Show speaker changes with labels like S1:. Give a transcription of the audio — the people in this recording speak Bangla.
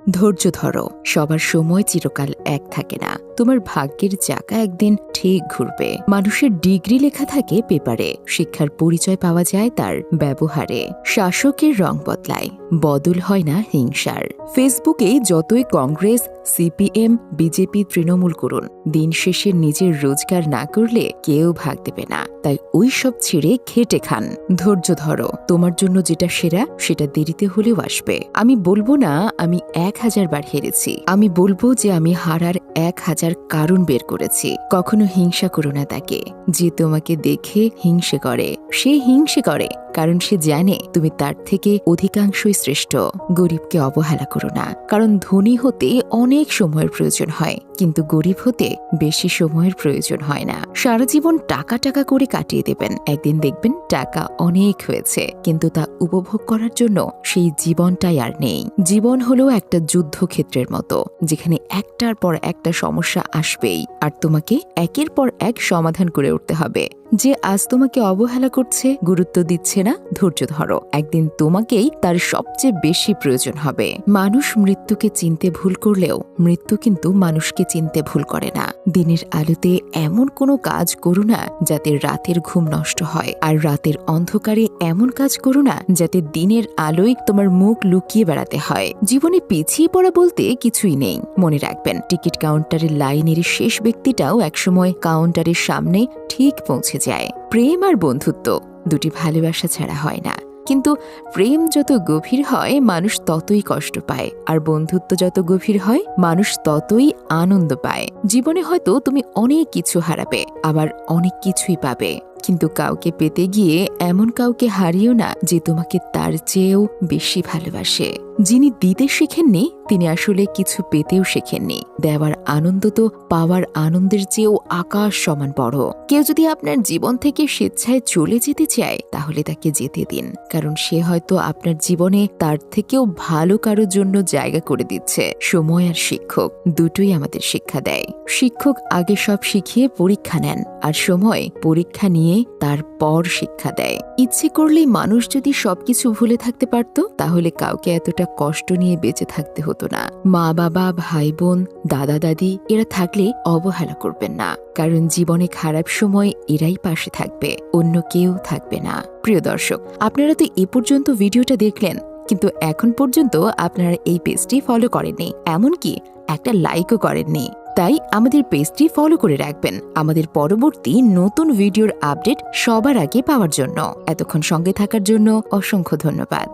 S1: ধৈর্য ধরো, সবার সময় চিরকাল এক থাকে না। তোমার ভাগ্যের চাকা একদিন ঠিক ঘুরবে। মানুষের ডিগ্রি লেখা থাকে পেপারে, শিক্ষার পরিচয় পাওয়া যায় তার ব্যবহারে। শাসকের রং বদলায়, বদল হয় না হিংসার। ফেসবুকে যতই কংগ্রেস, সিপিএম, বিজেপি, তৃণমূল করুন, দিন শেষে নিজের রোজগার না করলে কেউ ভাগ দেবে না। তাই ওই সব ছেড়ে খেটে খান। ধৈর্য ধরো, তোমার জন্য যেটা সেরা সেটা দেরিতে হলেও আসবে। আমি বলবো না আমি 1000 বার হেরেছি, আমি বলবো যে আমি হারার 1000 কারণ বের করেছি। কখনো হিংসা করো না তাকে যে তোমাকে দেখে হিংসে করে। সে হিংসে করে কারণ সে জানে তুমি তার থেকে অধিকাংশই শ্রেষ্ঠ। গরিবকে অবহেলা করো না, কারণ ধনী হতে অনেক সময়ের প্রয়োজন হয়, কিন্তু গরিব হতে বেশি সময়ের প্রয়োজন হয় না। সারা জীবন টাকা টাকা করে কাটিয়ে দেবেন, একদিন দেখবেন টাকা অনেক হয়েছে, কিন্তু তা উপভোগ করার জন্য সেই জীবনটাই আর নেই। জীবন হলো একটা যুদ্ধক্ষেত্রের মতো, যেখানে একটার পর একটা সমস্যা আসবেই, আর তোমাকে একের পর এক সমাধান করে উঠতে হবে। যে আজ তোমাকে অবহেলা করছে, গুরুত্ব দিচ্ছে না, ধৈর্য ধরো, একদিন তোমাকেই তার সবচেয়ে বেশি প্রয়োজন হবে। মানুষ মৃত্যুকে চিনতে ভুল করলেও মৃত্যু কিন্তু মানুষকে চিনতে ভুল করে না। দিনের আলোতে এমন কোনো কাজ করো না যাতে রাতের ঘুম নষ্ট হয়, আর রাতের অন্ধকারে এমন কাজ করো না যাতে দিনের আলোয় তোমার মুখ লুকিয়ে বেড়াতে হয়। জীবনে পিছিয়ে পড়া বলতে কিছুই নেই। মনে রাখবেন, টিকিট কাউন্টারের লাইনের শেষ ব্যক্তিটাও একসময় কাউন্টারের সামনে ঠিক পৌঁছে যায়। প্রেম আর বন্ধুত্ব দুটি ভালোবাসা ছাড়া হয় না, কিন্তু প্রেম যত গভীর হয় মানুষ ততই কষ্ট পায়, আর বন্ধুত্ব যত গভীর হয় মানুষ ততই আনন্দ পায়। জীবনে হয়তো তুমি অনেক কিছু হারাবে, আবার অনেক কিছুই পাবে, কিন্তু কাউকে পেতে গিয়ে এমন কাউকে হারিও না যে তোমাকে তার চেয়েও বেশি ভালোবাসে। যিনি দিতে শেখেননি তিনি আসলে কিছু পেতেও শেখেননি। দেওয়ার আনন্দ তো পাওয়ার আনন্দের চেয়েও আকাশ সমান বড়। কেউ যদি আপনার জীবন থেকে স্বেচ্ছায় চলে যেতে চায় তাহলে তাকে যেতে দিন, কারণ সে হয়তো আপনার জীবনে তার থেকেও ভালো কারোর জন্য জায়গা করে দিচ্ছে। সময় আর শিক্ষক দুটোই আমাদের শিক্ষা দেয়। শিক্ষক আগে সব শিখিয়ে পরীক্ষা নেন, আর সময় পরীক্ষা নিয়ে তারপর শিক্ষা দেয়। ইচ্ছে করলেই মানুষ যদি সবকিছু ভুলে থাকতে পারত, তাহলে কাউকে এতটা কষ্ট নিয়ে বেঁচে থাকতে হতো না। মা বাবা, ভাই বোন, দাদা দাদি এরা থাকলে অবহেলা করবেন না, কারণ জীবনে খারাপ সময় এরাই পাশে থাকবে, অন্য কেউ থাকবে না। প্রিয় দর্শক, আপনারা তো এ পর্যন্ত ভিডিওটা দেখলেন, কিন্তু এখন পর্যন্ত আপনারা এই পেজটি ফলো করেননি, এমনকি একটা লাইকও করেননি। তাই আমাদের পেজটি ফলো করে রাখবেন আমাদের পরবর্তী নতুন ভিডিওর আপডেট সবার আগে পাওয়ার জন্য। এতক্ষণ সঙ্গে থাকার জন্য অসংখ্য ধন্যবাদ।